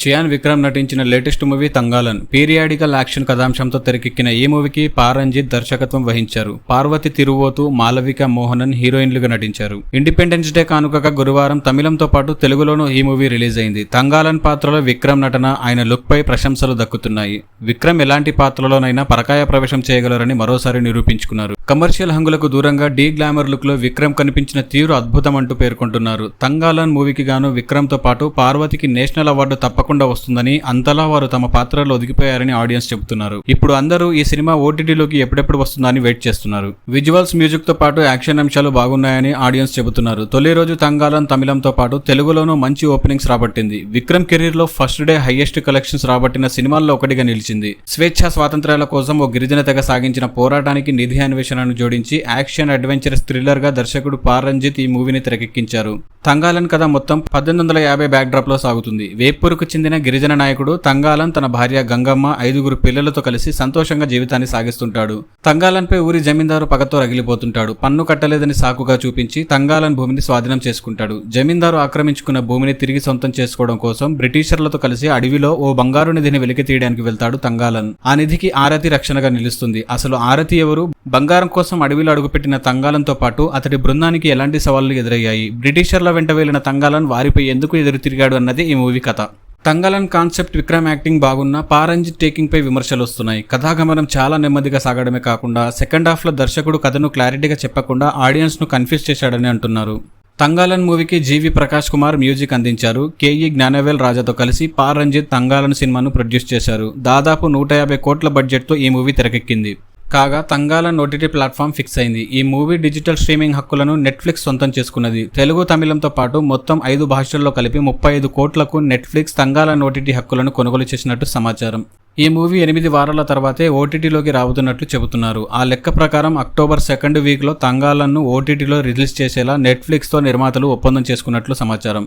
చియాన్ విక్రమ్ నటించిన latest movie తంగాలన్ periodical action కథాంశంతో తెరకెక్కిన ఈ మూవీకి పారంజిత్ దర్శకత్వం వహించారు. పార్వతి తిరువోతు, మాలవిక మోహనన్ హీరోయిన్లుగా నటించారు. ఇండిపెండెన్స్ డే కానుకగా గురువారం తమిళంతో పాటు తెలుగులోనూ ఈ మూవీ రిలీజ్ అయింది. తంగాలన్ పాత్రలో విక్రమ్ నటన, ఆయన లుక్ పై ప్రశంసలు దక్కుతున్నాయి. విక్రమ్ ఎలాంటి పాత్రలోనైనా పరకాయ ప్రవేశం చేయగలరని మరోసారి నిరూపించుకున్నారు. కమర్షియల్ హంగులకు దూరంగా డీ గ్లామర్ లుక్ లో విక్రమ్ కనిపించిన తీరు అద్భుతం అంటూ పేర్కొంటున్నారు. తంగాలన్ మూవీకి గాను విక్రమ్ తో పాటు పార్వతికి నేషనల్ అవార్డు తప్పకుండా వస్తుందని, అంతలా వారు తమ పాత్రలో ఒదిగిపోయారని ఆడియన్స్ చెబుతున్నారు. ఇప్పుడు అందరూ ఈ సినిమా ఓటీటీలోకి ఎప్పుడెప్పుడు వస్తుందని వెయిట్ చేస్తున్నారు. విజువల్స్, మ్యూజిక్ తో పాటు యాక్షన్ అంశాలు బాగున్నాయని ఆడియన్స్ చెబుతున్నారు. తొలి రోజు తంగాలన్ తమిళంతో పాటు తెలుగులోనూ మంచి ఓపెనింగ్స్ రాబట్టింది. విక్రమ్ కెరీర్ లో ఫస్ట్ డే హైయెస్ట్ కలెక్షన్స్ రాబట్టిన సినిమాల్లో ఒకటిగా నిలిచింది. స్వేచ్ఛా స్వాతంత్ర్యాల కోసం ఓ గిరిజన తెగ సాగించిన పోరాటానికి నిధి అన్వేషణను జోడించి యాక్షన్ అడ్వెంచరస్ థ్రిల్లర్ గా దర్శకుడు పారంజిత్ ఈ మూవీని తెరకెక్కించారు. తంగాలన్ కథ మొత్తం 1850 బ్యాక్ డ్రాప్ లో సాగుతుంది. వేప్పూరుకు చెందిన గిరిజన నాయకుడు తంగాలన్ తన భార్య గంగమ్మ, 5 పిల్లలతో కలిసి సంతోషంగా జీవితాన్ని సాగిస్తుంటాడు. తంగాలన్ పై ఊరి జమీందారు పగతో రగిలిపోతుంటాడు. పన్ను కట్టలేదని సాకుగా చూపించి తంగాలన్ భూమిని స్వాధీనం చేసుకుంటాడు. జమీందారు ఆక్రమించుకున్న భూమిని తిరిగి సొంతం చేసుకోవడం కోసం బ్రిటిషర్లతో కలిసి అడవిలో ఓ బంగారు నిధిని వెలికి తీయడానికి వెళ్తాడు తంగాలన్. ఆ నిధికి ఆరతి రక్షణగా నిలుస్తుంది. అసలు ఆరతి ఎవరు? బంగారం కోసం అడవిలో అడుగుపెట్టిన తంగాలన్తో పాటు అతడి బృందానికి ఎలాంటి సవాళ్లు ఎదురయ్యాయి? బ్రిటిషర్ల వెంట వెళ్లిన తంగాలన్ వారిపై ఎందుకు ఎదురు తిరిగాడు అన్నది ఈ మూవీ కథ. తంగాలన్ కాన్సెప్ట్, విక్రమ్ యాక్టింగ్ బాగున్నా పారంజిత్ టేకింగ్ పై విమర్శలు వస్తున్నాయి. కథాగమనం చాలా నెమ్మదిగా సాగడమే కాకుండా సెకండ్ హాఫ్ లో దర్శకుడు కథను క్లారిటీగా చెప్పకుండా ఆడియన్స్ ను కన్ఫ్యూజ్ చేశాడని అంటున్నారు. తంగాలన్ మూవీకి జీవి ప్రకాష్ కుమార్ మ్యూజిక్ అందించారు. కేఈ జ్ఞానవేల్ రాజాతో కలిసి పారంజిత్ తంగాలన్ సినిమాను ప్రొడ్యూస్ చేశారు. దాదాపు 150 కోట్ల బడ్జెట్ తో ఈ మూవీ తెరకెక్కింది. కాగా తంగాలన్ ఓటీటీ ప్లాట్ఫామ్ ఫిక్స్ అయింది. ఈ మూవీ డిజిటల్ స్ట్రీమింగ్ హక్కులను నెట్ఫ్లిక్స్ సొంతం చేసుకున్నది. తెలుగు, తమిళంతో పాటు మొత్తం 5 భాషల్లో కలిపి 35 కోట్లకు నెట్ఫ్లిక్స్ తంగాలన్ ఓటీటీ హక్కులను కొనుగోలు చేసినట్టు సమాచారం. ఈ మూవీ 8 వారాల తర్వాతే ఓటీటీలోకి రాబోతున్నట్లు చెబుతున్నారు. ఆ లెక్క ప్రకారం అక్టోబర్ 2nd వీక్ లో తంగాలన్ ను ఓటీటీలో రిలీజ్ చేసేలా నెట్ఫ్లిక్స్ తో నిర్మాతలు ఒప్పందం చేసుకున్నట్లు సమాచారం.